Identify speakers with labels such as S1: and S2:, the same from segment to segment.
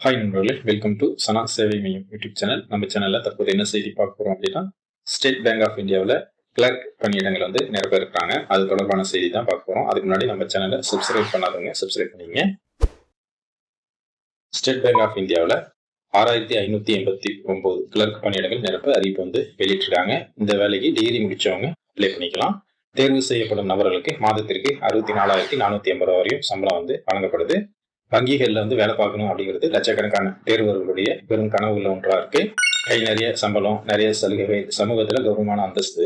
S1: Hi நண்பர்களே, welcome to சனா சேவை மையம் யூடியூப் சேனல். நம்ம சேனலில் தற்போது என்ன செய்தி பார்க்க போகிறோம் அப்படின்னா, ஸ்டேட் பேங்க் ஆஃப் இந்தியாவில் கிளர்க் பணியிடங்கள் நிரப்ப இருக்கிறாங்க. அது தொடர்பான செய்தி தான் பார்க்க போகிறோம். அதுக்கு முன்னாடி நம்ம சேனலை சப்ஸ்கிரைப் பண்ணாதவங்க சப்ஸ்கிரைப் பண்ணிங்க. ஸ்டேட் பேங்க் ஆஃப் இந்தியாவில் 6589 கிளர்க் பணியிடங்கள் நிரப்ப அறிவிப்பு வெளியிட்டிருக்காங்க. இந்த வேலைக்கு டிகிரி முடிச்சவங்க அப்ளை பண்ணிக்கலாம். தேர்வு செய்யப்படும் நபர்களுக்கு மாதத்திற்கு 64,480 வரையும் சம்பளம் வழங்கப்படுது. வங்கிகளில் வேலை பார்க்கணும் அப்படிங்கிறது லட்சக்கணக்கான தேர்வர்களுடைய பெரும் கனவுள்ள ஒன்றா இருக்கு. கை நிறைய சம்பளம், நிறைய சலுகைகள், சமூகத்துல கௌரவமான அந்தஸ்து,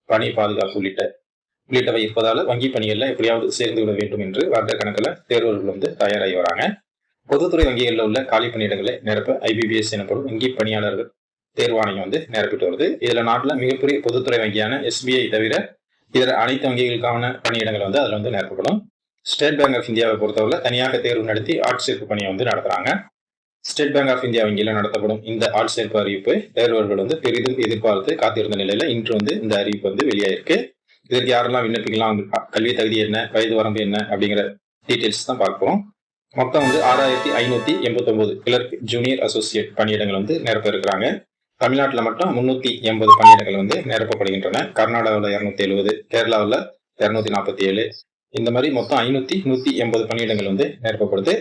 S1: பணி பாதுகாப்பு உள்ளிட்டவை இருப்பதால வங்கி பணிகள்ல எப்படியாவது சேர்ந்து விட வேண்டும் என்று வருட கணக்கில் தேர்வர்கள் தயாராகி வராங்க. பொதுத்துறை வங்கிகளில் உள்ள காலி பணியிடங்களை நிரப்ப IBPS எனப்படும் வங்கி பணியாளர்கள் தேர்வாணையம் நிரப்பிட்டு வருது. இதுல நாட்டில் மிகப்பெரிய பொதுத்துறை வங்கியான SBI தவிர இதர அனைத்து வங்கிகளுக்கான பணியிடங்கள் அதுல நிரப்பப்படும். ஸ்டேட் பேங்க் ஆஃப் இந்தியாவை பொறுத்தவரை தனியாக தேர்வு நடத்தி ஆட்சேர்ப்பு பணியை நடத்துறாங்க. ஸ்டேட் பேங்க் ஆஃப் இந்தியா வங்கியில் நடத்தப்படும் இந்த ஆட்சேர்ப்பு அறிவிப்பு தேர்வர்கள் பெரிதும் எதிர்பார்த்து காத்திருந்த நிலையில இன்று இந்த அறிவிப்பு வெளியாயிருக்கு. இதற்கு யாரெல்லாம் விண்ணப்பிக்கலாம், கல்வி தகுதி என்ன, வயது வரம்பு என்ன அப்படிங்கிற டீட்டெயில்ஸ் தான் பார்க்கிறோம். மொத்தம் 6589 கிளர்க் ஜூனியர் அசோசியேட் பணியிடங்கள் நிரப்ப இருக்கிறாங்க. தமிழ்நாட்டில் மட்டும் 380 பணியிடங்கள் நிரப்பப்படுகின்றன. கர்நாடகாவில் 270, கேரளாவில் 247, இந்த மாதிரி மொத்தம் 180 பணியிடங்கள் நிரப்பப்படுது.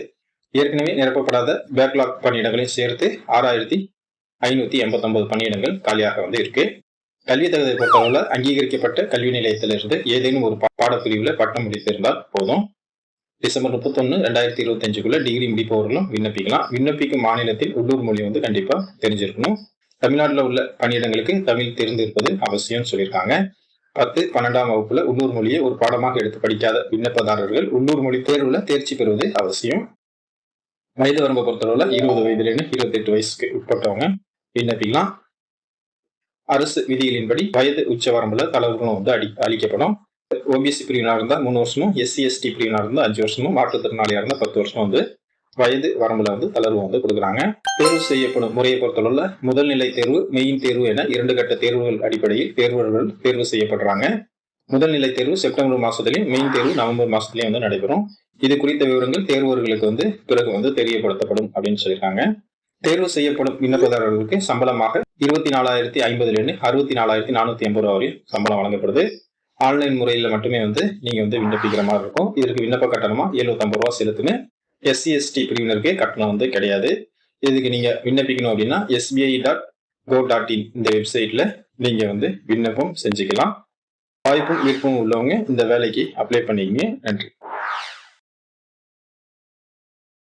S1: ஏற்கனவே நிரப்பப்படாத பேக்லாக் பணியிடங்களையும் சேர்த்து 6589 பணியிடங்கள் காலியாக இருக்கு. கல்வி தகுதியை பொறுத்தவரை அங்கீகரிக்கப்பட்ட கல்வி நிலையத்திலிருந்து ஏதேனும் ஒரு பாடப்பிரிவுல பட்டம் முடித்திருந்தால் போதும். டிசம்பர் 31, 2025 டிகிரி முடிப்பவர்களும் விண்ணப்பிக்கலாம். விண்ணப்பிக்கும் மாநிலத்தில் உள்ளூர் மொழி கண்டிப்பா தெரிஞ்சிருக்கணும். தமிழ்நாட்டில் உள்ள பணியிடங்களுக்கு தமிழ் தெரிந்திருப்பது அவசியம் சொல்லியிருக்காங்க. 10, 12ஆம் வகுப்புல உள்ளூர் மொழியை ஒரு பாடமாக எடுத்து படிக்காத விண்ணப்பதாரர்கள் உள்ளூர் மொழி தேர்வுல தேர்ச்சி பெறுவது அவசியம். வயது வரம்பை பொறுத்தளவுல 20 வயதிலிருந்து 28 வயசுக்கு உட்பட்டவங்க விண்ணப்பிக்கலாம். அரசு விதிகளின்படி வயது உச்ச வரம்புல தளர்வுகளும் அளிக்கப்படும். OBC பிரிவினா இருந்தா 3 வருஷமும், SC/ST பிரிவினா இருந்தா 5 வருஷமும், மாற்றுத்திறனாளியா இருந்தா 10 வருஷமும் வயது வரம்புல தளர்வு கொடுக்குறாங்க. தேர்வு செய்யப்படும் முறையை பொறுத்தளவுல முதல் நிலை தேர்வு, மெயின் தேர்வு என 2 கட்ட தேர்வுகள் அடிப்படையில் தேர்வர்கள் தேர்வு செய்யப்படுறாங்க. முதல் நிலை தேர்வு செப்டம்பர் மாசத்திலையும், மெயின் தேர்வு நவம்பர் மாசத்திலையும் நடைபெறும். இது குறித்த விவரங்கள் தேர்வர்களுக்கு பிறகு தெரியப்படுத்தப்படும் அப்படின்னு சொல்லியிருக்காங்க. தேர்வு செய்யப்படும் விண்ணப்பதாரர்களுக்கு சம்பளமாக 24,050 64,480 வரையும் சம்பளம் வழங்கப்படுது. ஆன்லைன் முறையில மட்டுமே நீங்க விண்ணப்பிக்கிற மாதிரி இருக்கும். இதற்கு விண்ணப்ப கட்டணமா 750 ரூபாய் செலுத்துங்க. SC/ST பிரிவினருக்கு கட்டணம் கிடையாது. இதுக்கு நீங்க விண்ணப்பிக்கணும் அப்படின்னா sbi.go.in இந்த வெப்சைட்ல நீங்க விண்ணப்பம் செஞ்சுக்கலாம். வாய்ப்பும் விருப்பமும் உள்ளவங்க இந்த வேலைக்கு அப்ளை பண்ணிக்கங்க. நன்றி.